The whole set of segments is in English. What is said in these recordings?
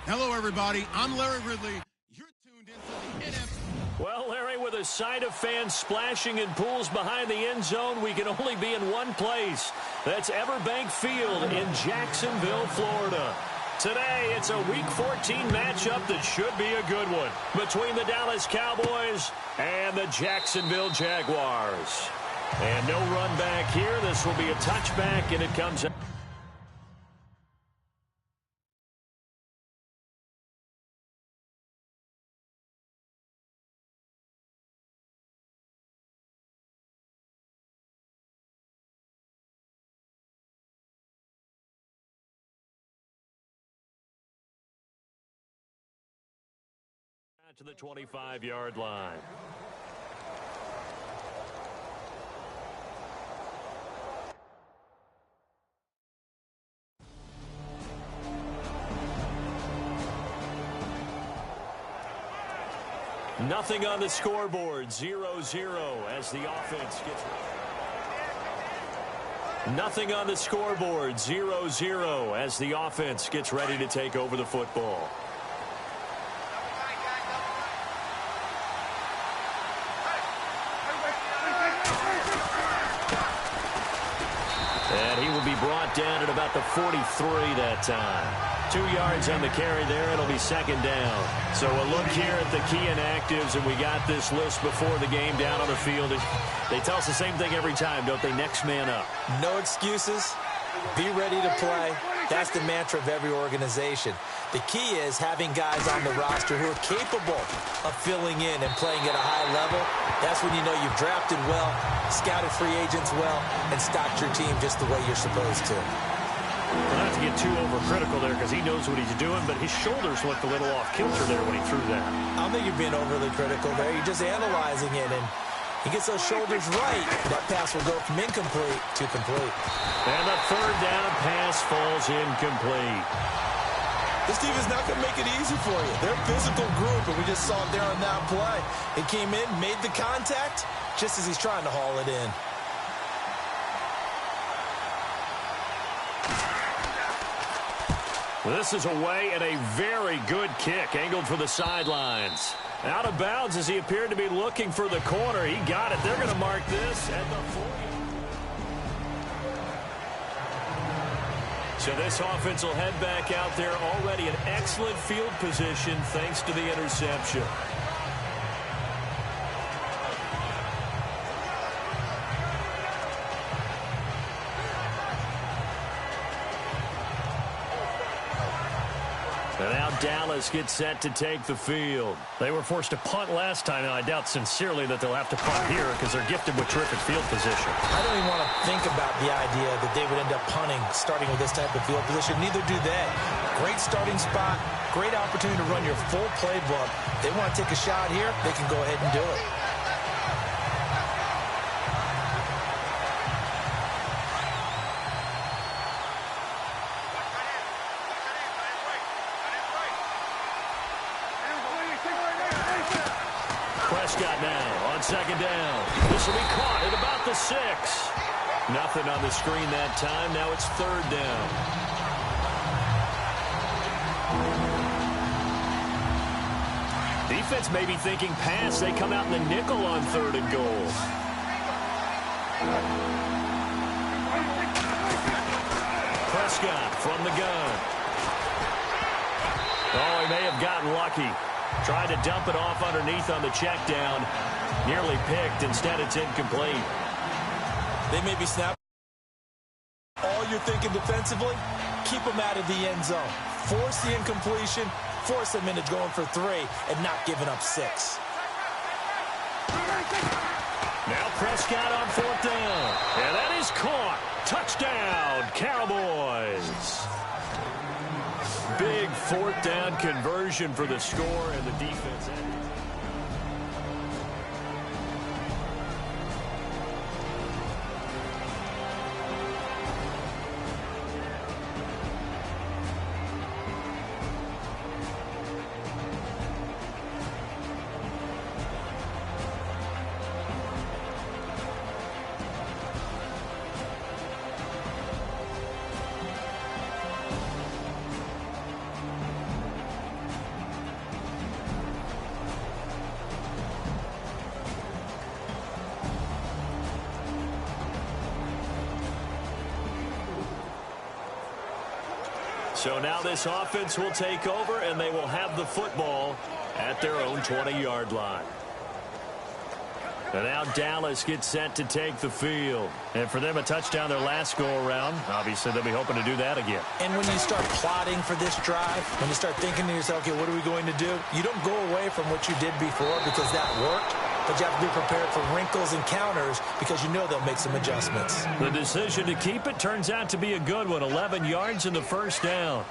Hello, everybody. I'm Larry Ridley. You're tuned into the NFC. Well, Larry, with a sight of fans splashing in pools behind the end zone, we can only be in one place. That's Everbank Field in Jacksonville, Florida. Today, it's a Week 14 matchup that should be a good one between the Dallas Cowboys and the Jacksonville Jaguars. And no run back here. This will be a touchback, and it comes out. To the 25-yard line. Nothing on the scoreboard, 0-0 as the offense gets... Nothing on the scoreboard, 0-0 as the offense gets ready to take over the football. And he will be brought down at about the 43 that time. 2 yards on the carry there. It'll be second down. So a look here at the key inactives, and we got this list before the game down on the field. They tell us the same thing every time, don't they? Next man up. No excuses. Be ready to play. That's the mantra of every organization. The key is having guys on the roster who are capable of filling in and playing at a high level. That's when you know you've drafted well, scouted free agents well, and stocked your team just the way you're supposed to. Well, not to get too overcritical there because he knows what he's doing, but his shoulders looked a little off kilter there when he threw that. I don't think you're being overly critical there. You're just analyzing it, and he gets those shoulders right. That pass will go from incomplete to complete. And the third down pass falls incomplete. This team is not going to make it easy for you. They're a physical group, and we just saw it there on that play. It came in, made the contact, just as he's trying to haul it in. This is away and a very good kick, angled for the sidelines. Out of bounds as he appeared to be looking for the corner. He got it. They're going to mark this at the 40. So this offense will head back out there, already in excellent field position thanks to the interception. And now Dallas gets set to take the field. They were forced to punt last time, and I doubt sincerely that they'll have to punt here because they're gifted with terrific field position. I don't even want to think about the idea that they would end up punting starting with this type of field position. Neither do they. Great starting spot, great opportunity to run your full playbook. They want to take a shot here, they can go ahead and do it. Prescott now on second down. This will be caught at about the 6. Nothing on the screen that time. Now it's third down. Defense may be thinking pass. They come out in the nickel on third and goal. Prescott from the gun. Oh, he may have gotten lucky. Tried to dump it off underneath on the check down. Nearly picked. Instead, it's incomplete. They may be snapping. All you're thinking defensively, keep them out of the end zone. Force the incompletion. Force them into going for 3 and not giving up 6. Now Prescott on fourth down. And that is caught. Touchdown, Cowboys. Big fourth down conversion for the score, and the defense. So now this offense will take over, and they will have the football at their own 20-yard line. And now Dallas gets set to take the field. And for them, a touchdown their last go-around. Obviously, they'll be hoping to do that again. And when you start plotting for this drive, when you start thinking to yourself, okay, what are we going to do? You don't go away from what you did before because that worked. But you have to be prepared for wrinkles and counters because you know they'll make some adjustments. The decision to keep it turns out to be a good one. 11 yards in the first down.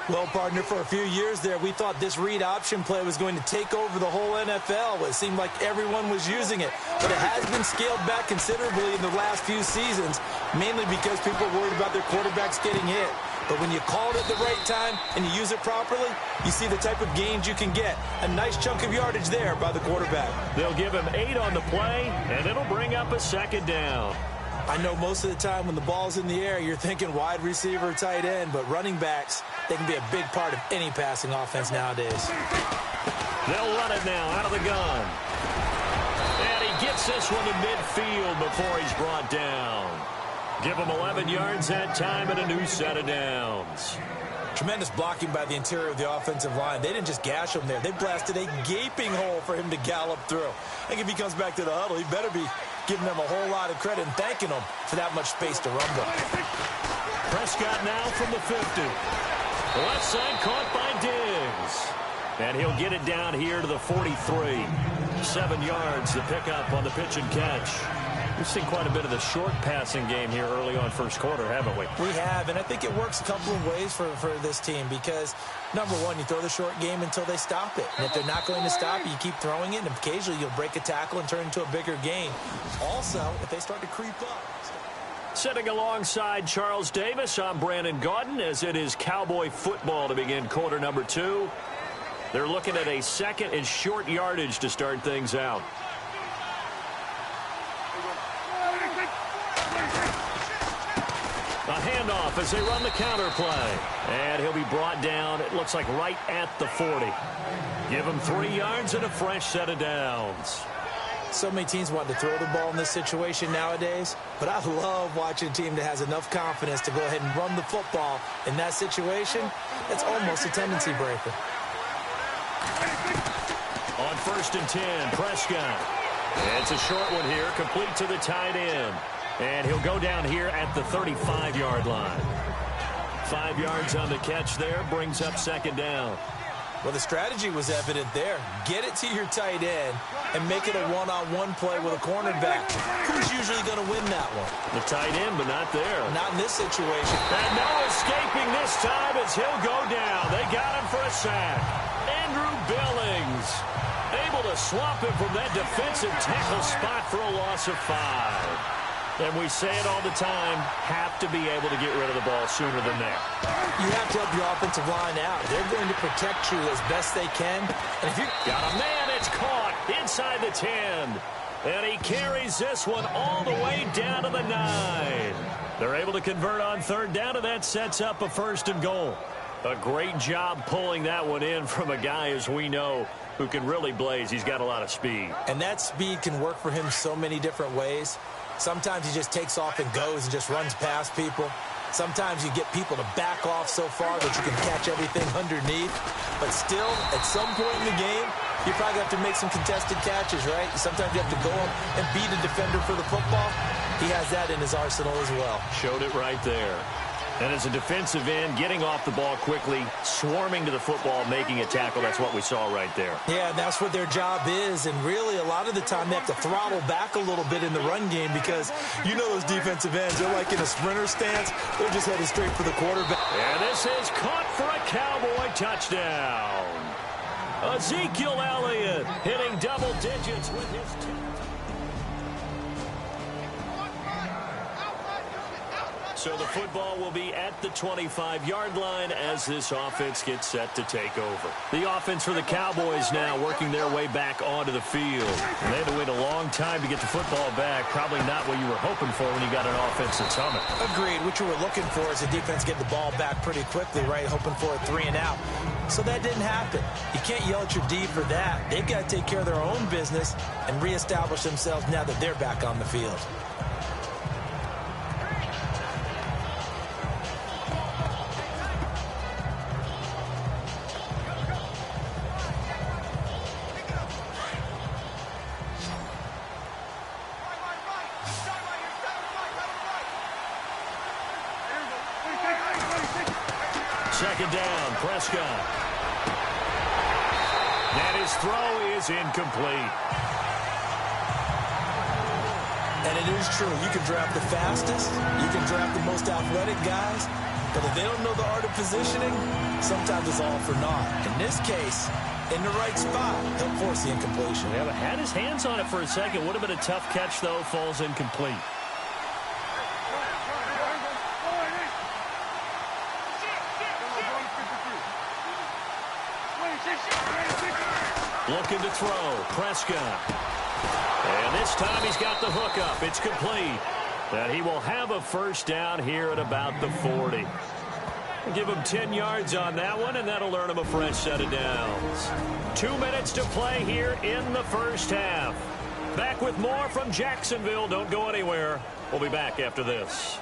Well, partner, for a few years there, we thought this read option play was going to take over the whole NFL. It seemed like everyone was using it. But it has been scaled back considerably in the last few seasons, mainly because people are worried about their quarterbacks getting hit. But when you call it at the right time and you use it properly, you see the type of gains you can get. A nice chunk of yardage there by the quarterback. They'll give him 8 on the play, and it'll bring up a second down. I know most of the time when the ball's in the air, you're thinking wide receiver, tight end, but running backs, they can be a big part of any passing offense nowadays. They'll run it now out of the gun. And he gets this one to midfield before he's brought down. Give him 11 yards that time and a new set of downs. Tremendous blocking by the interior of the offensive line. They didn't just gash him there. They blasted a gaping hole for him to gallop through. I think if he comes back to the huddle, he better be giving them a whole lot of credit and thanking them for that much space to rumble. Prescott now from the 50. Left side caught by Diggs. And he'll get it down here to the 43. 7 yards the pickup on the pitch and catch. We've seen quite a bit of the short passing game here early on first quarter, haven't we? We have, and I think it works a couple of ways for this team because, number one, you throw the short game until they stop it. And if they're not going to stop it, you keep throwing it, and occasionally you'll break a tackle and turn into a bigger gain. Also, if they start to creep up. Sitting alongside Charles Davis, I'm Brandon Gaudin as it is Cowboy football to begin quarter number 2. They're looking at a second and short yardage to start things out. A handoff as they run the counter play. And he'll be brought down, it looks like right at the 40. Give him 3 yards and a fresh set of downs. So many teams want to throw the ball in this situation nowadays, but I love watching a team that has enough confidence to go ahead and run the football in that situation. It's almost a tendency breaker. On 1st and 10, Prescott. It's a short one here, complete to the tight end. And he'll go down here at the 35-yard line. 5 yards on the catch there, brings up second down. Well, the strategy was evident there. Get it to your tight end and make it a one-on-one play with a cornerback. Who's usually going to win that one? The tight end, but not there. Not in this situation. And no escaping this time as he'll go down. They got him for a sack. Andrew Billings able to swap him from that defensive tackle spot for a loss of 5. And we say it all the time, have to be able to get rid of the ball sooner than that. You have to help your offensive line out. They're going to protect you as best they can. And if you got a man, it's caught inside the 10. And he carries this one all the way down to the 9. They're able to convert on third down, and that sets up a 1st and goal. A great job pulling that one in from a guy, as we know, who can really blaze. He's got a lot of speed. And that speed can work for him so many different ways. Sometimes he just takes off and goes and just runs past people. Sometimes you get people to back off so far that you can catch everything underneath. But still, at some point in the game, you probably have to make some contested catches, right? Sometimes you have to go up and beat a defender for the football. He has that in his arsenal as well. Showed it right there. And as a defensive end, getting off the ball quickly, swarming to the football, making a tackle, that's what we saw right there. Yeah, that's what their job is. And really, a lot of the time, they have to throttle back a little bit in the run game because you know those defensive ends, they're like in a sprinter stance. They're just headed straight for the quarterback. And this is caught for a Cowboy touchdown. Ezekiel Elliott hitting double digits with his two. So the football will be at the 25-yard line as this offense gets set to take over. The offense for the Cowboys now working their way back onto the field. And they had to wait a long time to get the football back. Probably not what you were hoping for when you got an offense that's humming. Agreed. What you were looking for is the defense get the ball back pretty quickly, right? Hoping for a 3 and out. So that didn't happen. You can't yell at your D for that. They've got to take care of their own business and reestablish themselves now that they're back on the field. second down. Prescott. And his throw is incomplete. And it is true. You can draft the fastest. You can draft the most athletic guys. But if they don't know the art of positioning, sometimes it's all for naught. In this case, in the right spot, he'll force the incompletion. Yeah, but had his hands on it for a second. Would have been a tough catch, though. Falls incomplete. Looking to throw. Prescott. And this time he's got the hook up. It's complete. And he will have a first down here at about the 40. Give him 10 yards on that one, and that'll earn him a fresh set of downs. 2 minutes to play here in the first half. Back with more from Jacksonville. Don't go anywhere. We'll be back after this.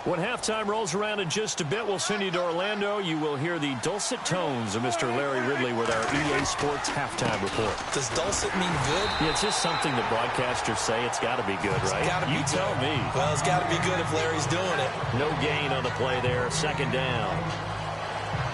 When halftime rolls around in just a bit, we'll send you to Orlando. You will hear the dulcet tones of Mr. Larry Ridley with our EA Sports halftime report. Does dulcet mean good? Yeah, it's just something the broadcasters say. It's got to be good, right? It's gotta be you tell good. me. Well, it's got to be good if Larry's doing it. No gain on the play there. Second down.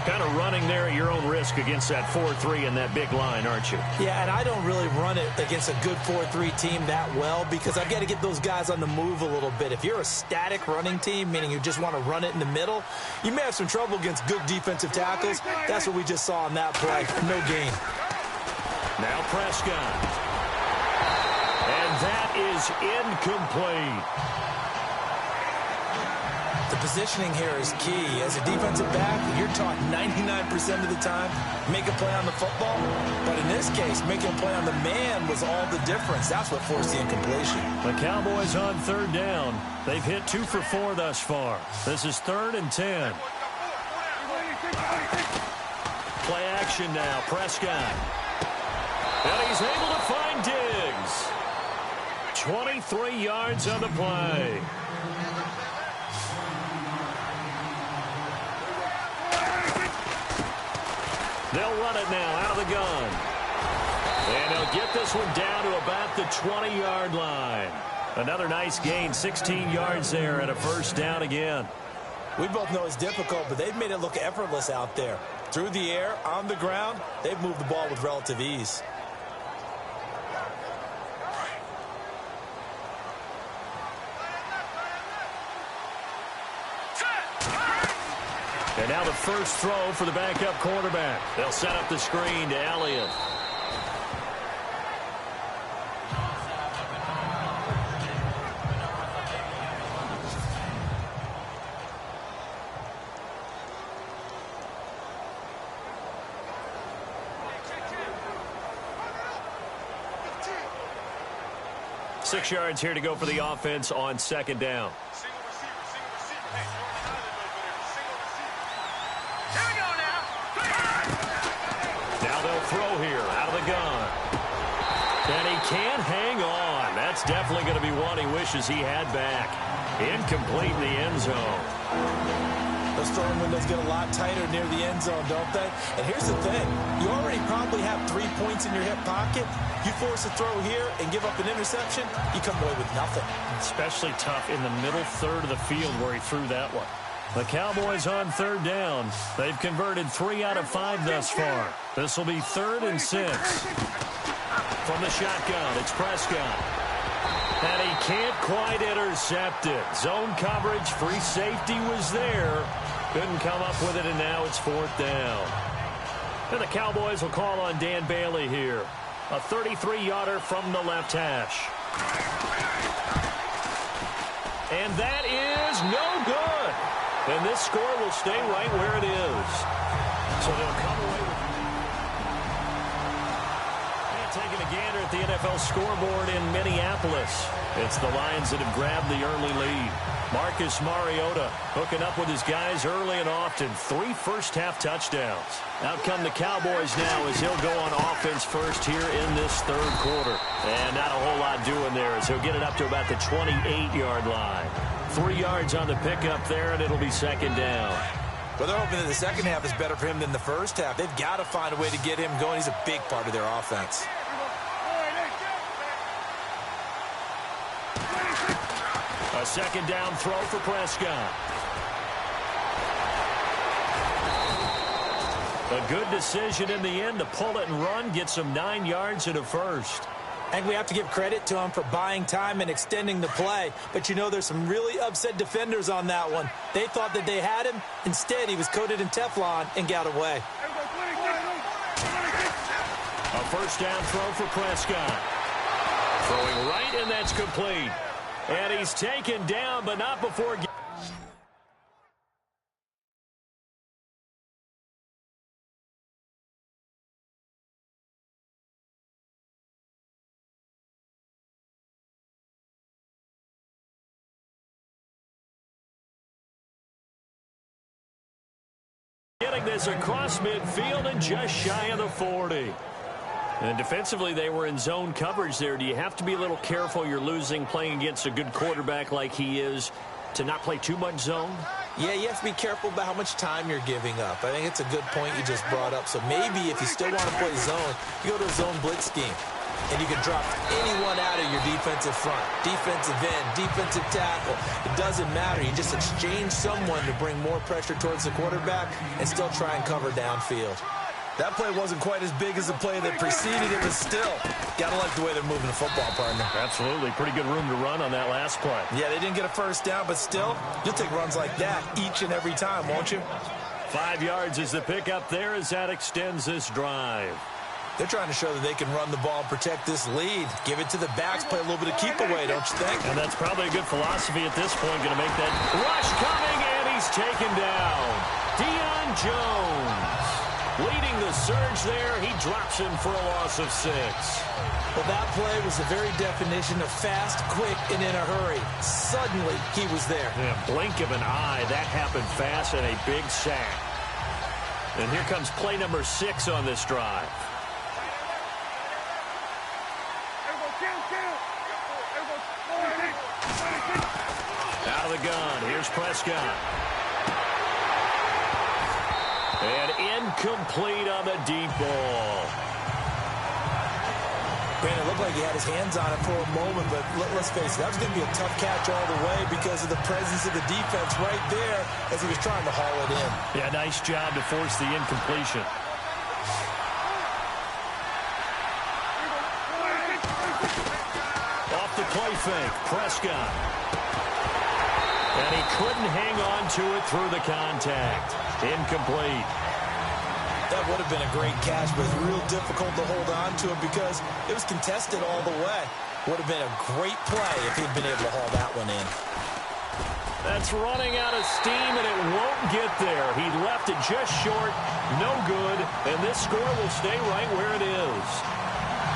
Kind of running there at your own risk against that 4-3 and that big line, aren't you? Yeah, and I don't really run it against a good 4-3 team that well because I've got to get those guys on the move a little bit. If you're a static running team, meaning you just want to run it in the middle, you may have some trouble against good defensive tackles. That's what we just saw on that play. No gain. Now Prescott. And that is incomplete. The positioning here is key. As a defensive back, you're taught 99% of the time, make a play on the football. But in this case, making a play on the man was all the difference. That's what forced the incompletion. The Cowboys on third down. They've hit 2 for 4 thus far. This is 3rd and 10. Play action now. Prescott. And he's able to find Diggs. 23 yards on the play. They'll run it now out of the gun. And they'll get this one down to about the 20-yard line. Another nice gain, 16 yards there and a first down again. We both know it's difficult, but they've made it look effortless out there. Through the air, on the ground, they've moved the ball with relative ease. And now the first throw for the backup quarterback. They'll set up the screen to Elliott. Six yards here to go for the offense on second down. Now they'll throw here out of the gun. And he can't hang on. That's definitely going to be one he wishes he had back. Incomplete in the end zone. Those throwing windows get a lot tighter near the end zone, don't they? And here's the thing. You already probably have 3 points in your hip pocket. You force a throw here and give up an interception, you come away with nothing. Especially tough in the middle third of the field where he threw that one. The Cowboys on third down. They've converted 3 out of 5 thus far. This will be 3rd and 6. From the shotgun, it's Prescott. And he can't quite intercept it. Zone coverage, free safety was there. Couldn't come up with it, and now it's 4th down. And the Cowboys will call on Dan Bailey here. A 33-yarder from the left hash. And that is no good. And this score will stay right where it is. So they'll come away with... And taking a gander at the NFL scoreboard in Minneapolis. It's the Lions that have grabbed the early lead. Marcus Mariota hooking up with his guys early and often. 3 first-half touchdowns. Out come the Cowboys now as he'll go on offense first here in this 3rd quarter. And not a whole lot doing there as he'll get it up to about the 28-yard line. 3 yards on the pickup there, and it'll be 2nd down. But they're hoping that the second half is better for him than the first half. They've got to find a way to get him going. He's a big part of their offense. A second down throw for Prescott. A good decision in the end to pull it and run, get some 9 yards and a first. And we have to give credit to him for buying time and extending the play. But, you know, there's some really upset defenders on that one. They thought that they had him. Instead, he was coated in Teflon and got away. A first down throw for Prescott. Throwing right, and that's complete. And he's taken down, but not before... getting this across midfield and just shy of the 40. And defensively, they were in zone coverage there. Do you have to be a little careful? You're losing playing against a good quarterback like he is to not play too much zone? Yeah, you have to be careful about how much time you're giving up. I think it's a good point you just brought up. So maybe if you still want to play zone, you go to a zone blitz scheme. And you can drop anyone out of your defensive front, defensive end, defensive tackle. It doesn't matter. You just exchange someone to bring more pressure towards the quarterback and still try and cover downfield. That play wasn't quite as big as the play that preceded it, but still, gotta like the way they're moving the football, partner. Absolutely. Pretty good room to run on that last play. Yeah, they didn't get a first down, but still, you'll take runs like that each and every time, won't you? 5 yards is the pickup there as that extends this drive. They're trying to show that they can run the ball and protect this lead. Give it to the backs, play a little bit of keep away, don't you think? And that's probably a good philosophy at this point. Going to make that rush coming, and he's taken down. Deion Jones leading the surge there. He drops him for a loss of 6. Well, that play was the very definition of fast, quick, and in a hurry. Suddenly, he was there. Yeah, blink of an eye. That happened fast and a big sack. And here comes play number 6 on this drive. Out of the gun, here's Prescott. And incomplete on the deep ball. Brandon, it looked like he had his hands on it for a moment, but let's face it, that was going to be a tough catch all the way because of the presence of the defense right there as he was trying to haul it in. Yeah, nice job to force the incompletion. Off the play fake, Prescott. And he couldn't hang on to it through the contact. Incomplete. That would have been a great catch, but it's real difficult to hold on to it because it was contested all the way. Would have been a great play if he'd been able to haul that one in. That's running out of steam, and it won't get there. He left it just short, no good, and this score will stay right where it is.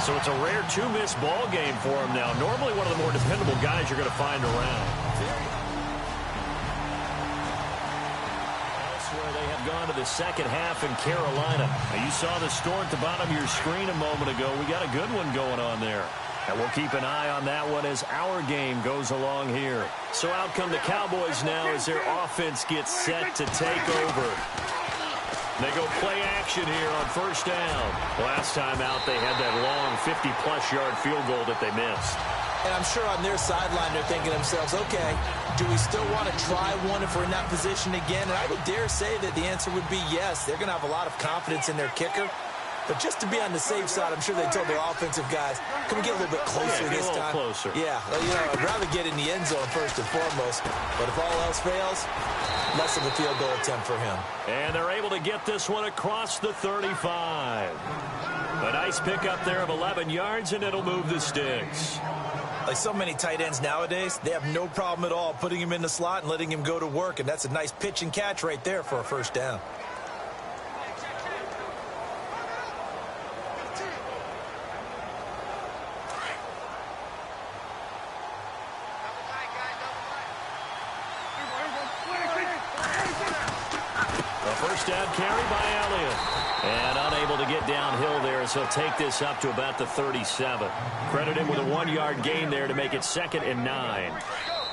So it's a rare 2-miss ball game for him now. Normally one of the more dependable guys you're going to find around. Elsewhere, they have gone to the second half in Carolina. Now, you saw the score at the bottom of your screen a moment ago. We got a good one going on there. And we'll keep an eye on that one as our game goes along here. So out come the Cowboys now as their offense gets set to take over. They go play action here on first down. Last time out, they had that long 50-plus yard field goal that they missed. And I'm sure on their sideline they're thinking to themselves, okay, do we still want to try one if we're in that position again? And I would dare say that the answer would be yes. They're going to have a lot of confidence in their kicker. But just to be on the safe side, I'm sure they told their offensive guys, can we get a little bit closer this time? Closer. Yeah, you know, I'd rather get in the end zone first and foremost. But if all else fails, less of a field goal attempt for him. And they're able to get this one across the 35. A nice pickup there of 11 yards, and it'll move the sticks. Like so many tight ends nowadays, they have no problem at all putting him in the slot and letting him go to work. And that's a nice pitch and catch right there for a first down. Down carry by Elliott. And unable to get downhill there as he'll take this up to about the 37. Credit him with a 1-yard gain there to make it 2nd and 9.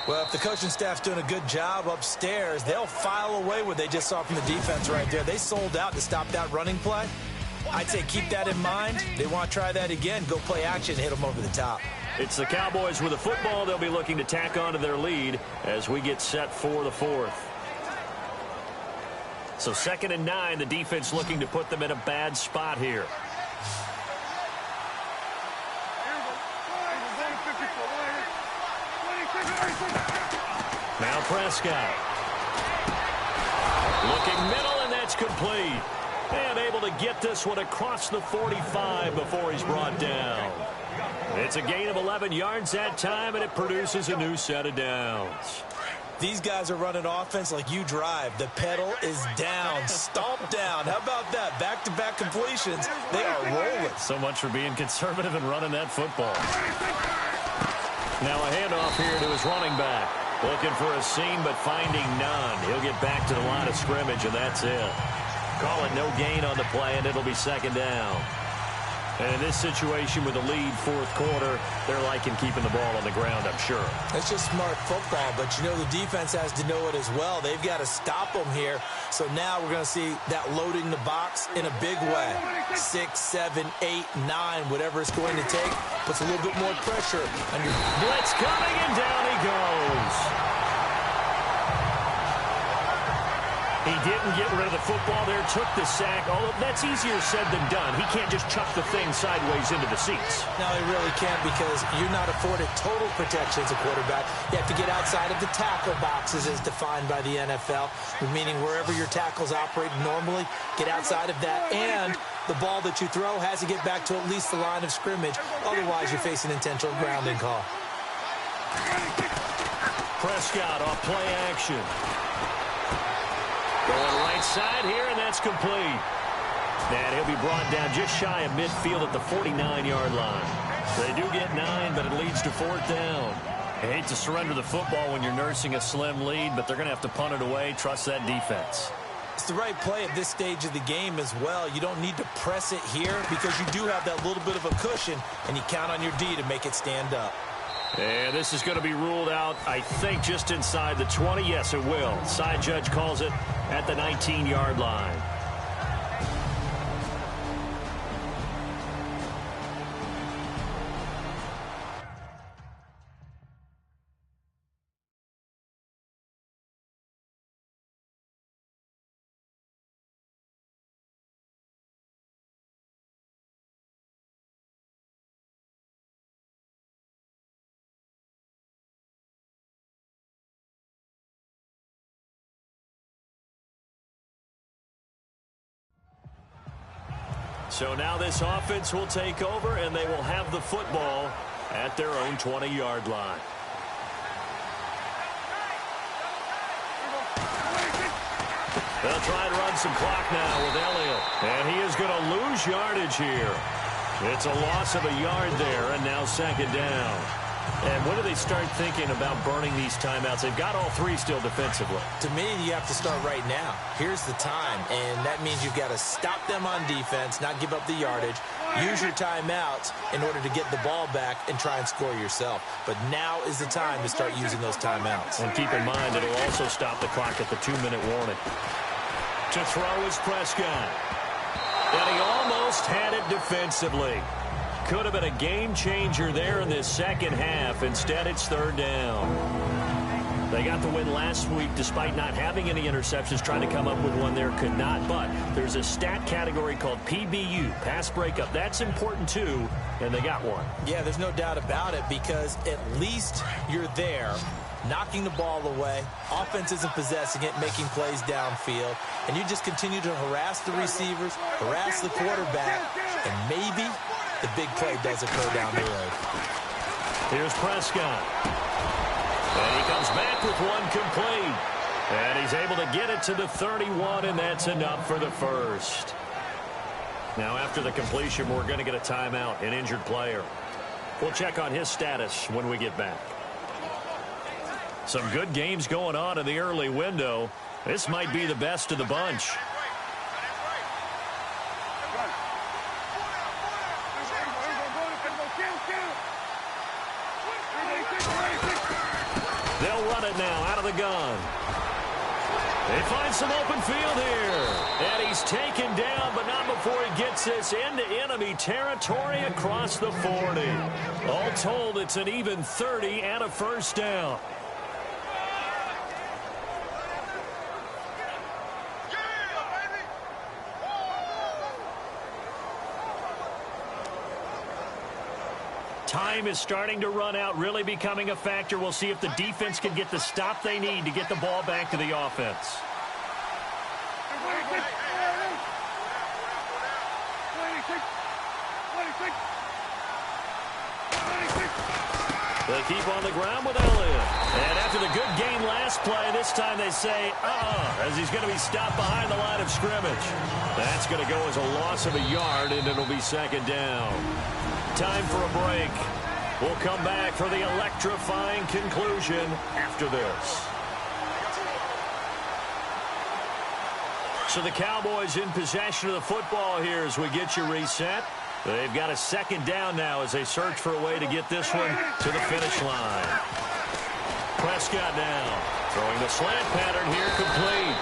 Well, if the coaching staff's doing a good job upstairs, they'll file away what they just saw from the defense right there. They sold out to stop that running play. I'd say keep that in mind. They want to try that again. Go play action and hit them over the top. It's the Cowboys with the football. They'll be looking to tack on to their lead as we get set for the fourth. So 2nd and 9, the defense looking to put them in a bad spot here. Now Prescott. Looking middle, and that's complete. And able to get this one across the 45 before he's brought down. It's a gain of 11 yards that time, and it produces a new set of downs. These guys are running offense like you drive. The pedal is down, stomped down. How about that? Back-to-back completions. They are rolling. So much for being conservative and running that football. Now a handoff here to his running back. Looking for a seam, but finding none. He'll get back to the line of scrimmage, and that's it. Call it no gain on the play, and it'll be 2nd down. And in this situation with the lead 4th quarter, they're liking keeping the ball on the ground, I'm sure. It's just smart football, but you know the defense has to know it as well. They've got to stop them here. So now we're going to see that loading the box in a big way. 6, 7, 8, 9, whatever it's going to take, puts a little bit more pressure on your... Blitz coming, and down he goes. He didn't get rid of the football there, took the sack. Although that's easier said than done. He can't just chuck the thing sideways into the seats. No, he really can't, because you're not afforded total protection as a quarterback. You have to get outside of the tackle boxes as defined by the NFL, meaning wherever your tackles operate normally, get outside of that. And the ball that you throw has to get back to at least the line of scrimmage. Otherwise, you're facing intentional grounding call. Prescott off play action. Going right side here, and that's complete. And he'll be brought down just shy of midfield at the 49-yard line. They do get 9, but it leads to 4th down. I hate to surrender the football when you're nursing a slim lead, but they're going to have to punt it away. Trust that defense. It's the right play at this stage of the game as well. You don't need to press it here because you do have that little bit of a cushion, and you count on your D to make it stand up. And this is going to be ruled out, I think, just inside the 20. Yes, it will. Side judge calls it at the 19-yard line. So now this offense will take over, and they will have the football at their own 20-yard line. They'll try and run some clock now with Elliott. And he is going to lose yardage here. It's a loss of a yard there, and now 2nd down. And when do they start thinking about burning these timeouts? They've got all 3 still defensively. To me, you have to start right now. Here's the time, and that means you've got to stop them on defense, not give up the yardage, use your timeouts in order to get the ball back and try and score yourself. But now is the time to start using those timeouts. And keep in mind, it'll also stop the clock at the 2-minute warning. To throw is Prescott. And he almost had it defensively. Could have been a game changer there in this second half. Instead, it's 3rd down. They got the win last week despite not having any interceptions. Trying to come up with one there, could not. But there's a stat category called PBU, pass breakup. That's important too, and they got one. Yeah, there's no doubt about it, because at least you're there, knocking the ball away. Offense isn't possessing it, making plays downfield. And you just continue to harass the receivers, harass the quarterback, and maybe the big play does occur down the road. Here's Prescott. And he comes back with one complete. And he's able to get it to the 31, and that's enough for the first. Now, after the completion, we're going to get a timeout, an injured player. We'll check on his status when we get back. Some good games going on in the early window. This might be the best of the bunch. They'll run it now out of the gun. They find some open field here. And he's taken down, but not before he gets this into enemy territory across the 40. All told, it's an even 30 and a first down. Time is starting to run out, really becoming a factor. We'll see if the defense can get the stop they need to get the ball back to the offense. They keep on the ground with Elliott. And after the good game last play, this time they say, as he's going to be stopped behind the line of scrimmage. That's going to go as a loss of a yard, and it'll be second down. Time for a break. We'll come back for the electrifying conclusion after this. So the Cowboys in possession of the football here as we get you reset. They've got a second down now as they search for a way to get this one to the finish line. Prescott now throwing the slant pattern here complete.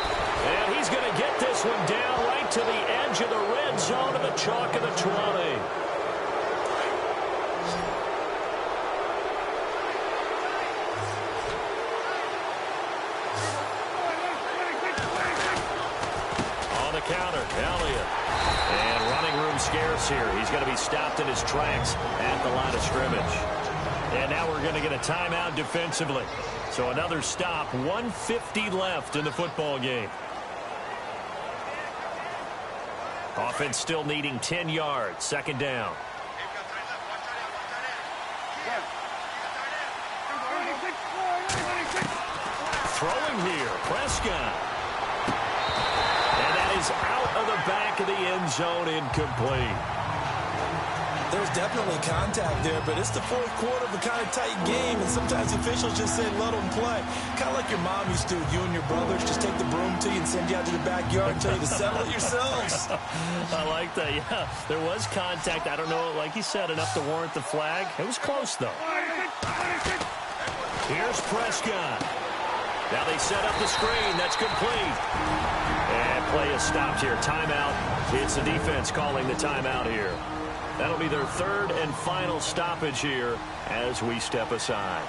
And he's going to get this one down right to the edge of the red zone of the chalk of the 20. Counter, Elliott. And running room scarce here. He's going to be stopped in his tracks at the line of scrimmage. And now we're going to get a timeout defensively. So another stop, 1:50 left in the football game. Offense still needing 10 yards, second down. Throwing here, Prescott. Out of the back of the end zone, incomplete. There's definitely contact there, but it's the fourth quarter of a kind of tight game, and sometimes officials just say let them play. Kind of like your mom used to, you and your brothers just take the broom to you and send you out to the backyard and tell you to settle it yourselves. I like that, yeah. There was contact. I don't know, like you said, enough to warrant the flag. It was close, though. Here's Prescott. Now they set up the screen. That's complete. And play is stopped here. Timeout. It's the defense calling the timeout here. That'll be their third and final stoppage here as we step aside.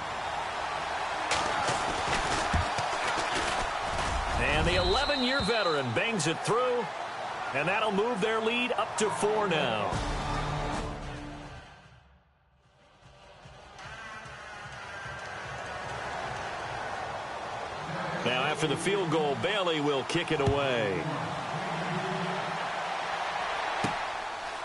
And the 11-year veteran bangs it through, and that'll move their lead up to 4 now. Now, after the field goal, Bailey will kick it away.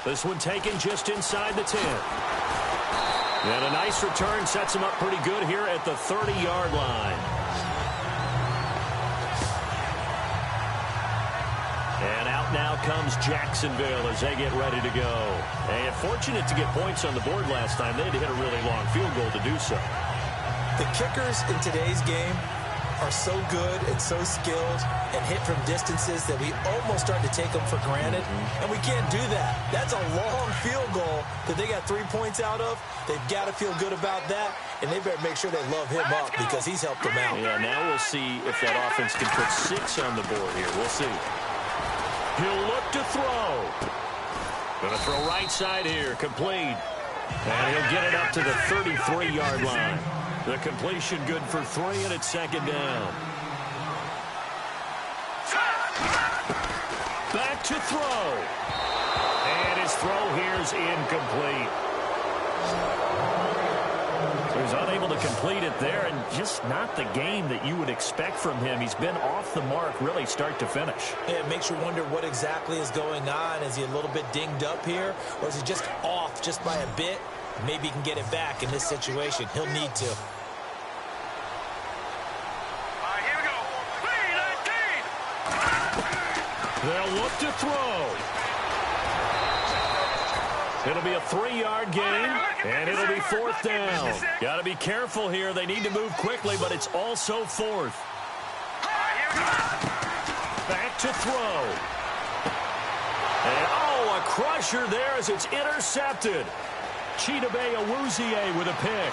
This one taken just inside the 10. And a nice return sets him up pretty good here at the 30-yard line. And out now comes Jacksonville as they get ready to go. And fortunate to get points on the board last time. They had to hit a really long field goal to do so. The kickers in today's game are so good and so skilled and hit from distances that we almost start to take them for granted, and we can't do that. That's a long field goal that they got 3 points out of. They've got to feel good about that, and they better make sure they love him up because he's helped them out. Yeah, now we'll see if that offense can put 6 on the board here. We'll see. He'll look to throw. Going to throw right side here, complete. And he'll get it up to the 33-yard line. The completion good for 3, and it's second down. Back to throw. And his throw here is incomplete. So he's unable to complete it there, and just not the game that you would expect from him. He's been off the mark really start to finish. Yeah, it makes you wonder what exactly is going on. Is he a little bit dinged up here, or is he just off just by a bit? Maybe he can get it back in this situation. He'll need to. Here we go. 3-19. They'll look to throw. It'll be a 3-yard gain, and it'll be 4th down. Got to be careful here. They need to move quickly, but it's also 4th. Back to throw. And, a crusher there as it's intercepted. Chidobe Awuzie with a pick.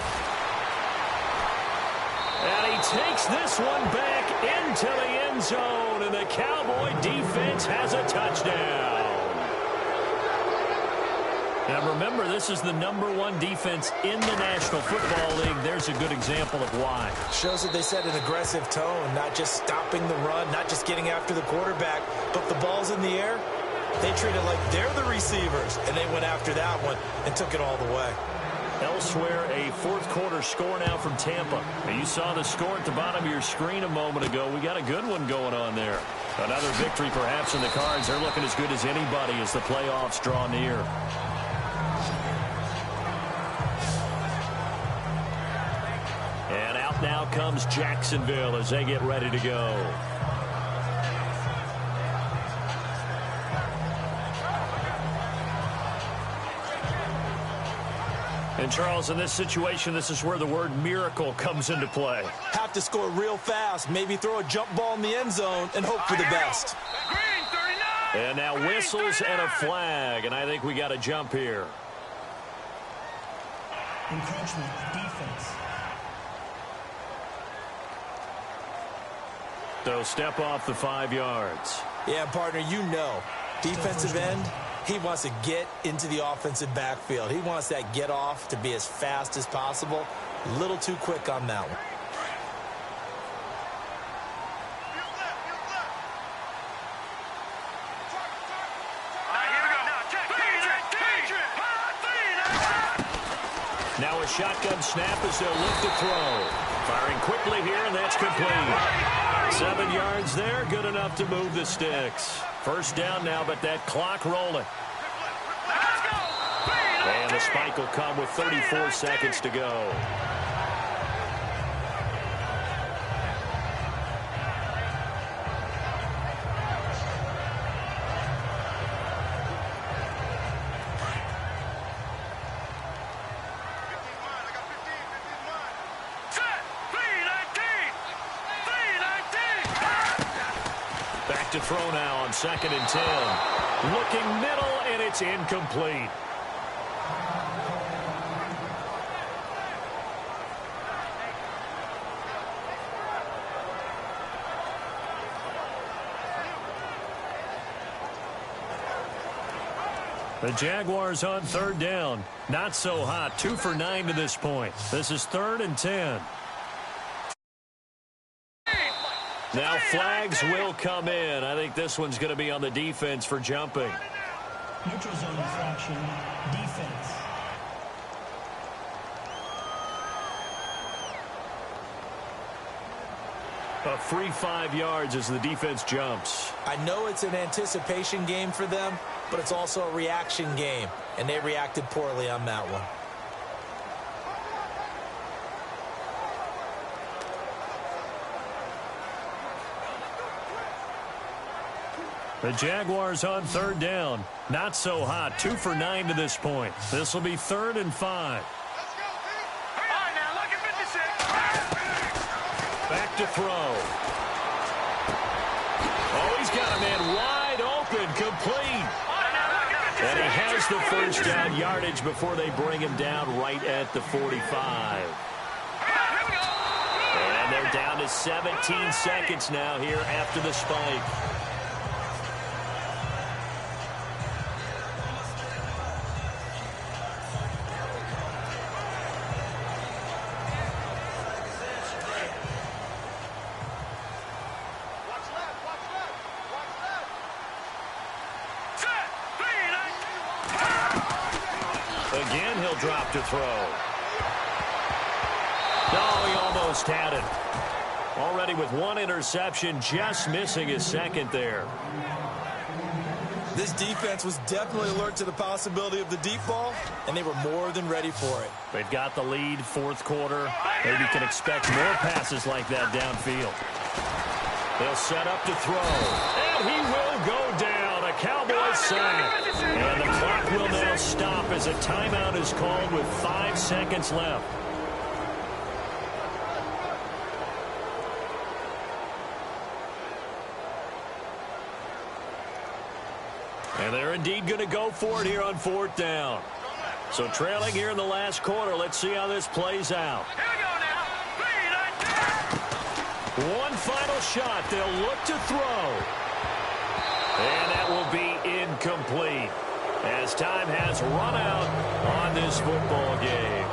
And he takes this one back into the end zone, and the Cowboy defense has a touchdown. Now remember, this is the #1 defense in the National Football League. There's a good example of why. Shows that they set an aggressive tone, not just stopping the run, not just getting after the quarterback, but the ball's in the air. They treat it like they're the receivers, and they went after that one and took it all the way. Elsewhere, a fourth-quarter score now from Tampa. You saw the score at the bottom of your screen a moment ago. We got a good one going on there. Another victory perhaps in the cards. They're looking as good as anybody as the playoffs draw near. And out now comes Jacksonville as they get ready to go. And, Charles, in this situation, this is where the word miracle comes into play. Have to score real fast, maybe throw a jump ball in the end zone and hope for the best. And now whistles and a flag, and I think we got a jump here. Encroachment, defense. So step off the 5 yards. Yeah, partner, you know, defensive end, he wants to get into the offensive backfield. He wants that get off to be as fast as possible. A little too quick on that one. Now a shotgun snap as they'll look to throw. Firing quickly here, and that's complete. 7 yards there, good enough to move the sticks. First down now, but that clock rolling. And the spike will come with 34 seconds to go. Back to throw now on 2nd and 10. Looking middle, and it's incomplete. The Jaguars on 3rd down. Not so hot. 2 for 9 to this point. This is 3rd and 10. Now flags will come in. I think this one's going to be on the defense for jumping. Neutral zone infraction, defense. A free 5 yards as the defense jumps. I know it's an anticipation game for them, but it's also a reaction game, and they reacted poorly on that one. The Jaguars on 3rd down. Not so hot. 2 for 9 to this point. This will be 3rd and 5. Back to throw. Oh, he's got a man wide open, complete. And he has the first down yardage before they bring him down right at the 45. And they're down to 17 seconds now here after the spike. Again, he'll drop to throw. No, he almost had it. Already with 1 interception, just missing his 2nd there. This defense was definitely alert to the possibility of the deep ball, and they were more than ready for it. They've got the lead, 4th quarter. Maybe can expect more passes like that downfield. They'll set up to throw. And he will go down. A Cowboys sack. And the clock will now stop as a timeout is called with 5 seconds left. And they're indeed going to go for it here on 4th down. So trailing here in the last quarter. Let's see how this plays out. Here we go now. 3, 9, 10. One final shot. They'll look to throw. And that will be incomplete as time has run out on this football game.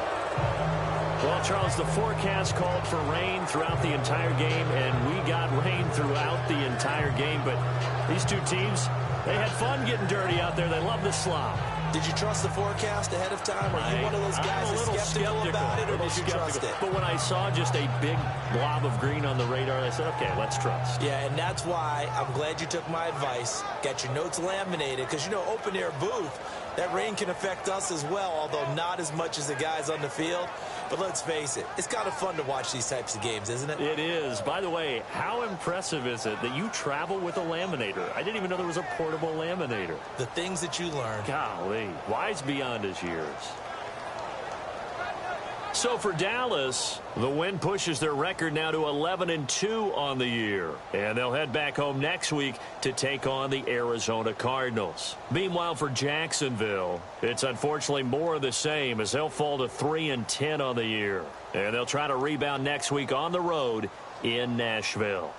Well, Charles, the forecast called for rain throughout the entire game, and we got rain throughout the entire game. But these two teams, they had fun getting dirty out there. They love the slop. Did you trust the forecast ahead of time? Are you one of those guys that's skeptical about it, or did you trust it? But when I saw just a big blob of green on the radar, I said, okay, let's trust. Yeah, and that's why I'm glad you took my advice. Got your notes laminated, because, you know, open-air booth, that rain can affect us as well, although not as much as the guys on the field. But let's face it, it's kind of fun to watch these types of games, isn't it? It is. By the way, how impressive is it that you travel with a laminator? I didn't even know there was a portable laminator. The things that you learn. Golly, wise beyond his years. So for Dallas, the win pushes their record now to 11-2 on the year. And they'll head back home next week to take on the Arizona Cardinals. Meanwhile, for Jacksonville, it's unfortunately more of the same as they'll fall to 3-10 on the year. And they'll try to rebound next week on the road in Nashville.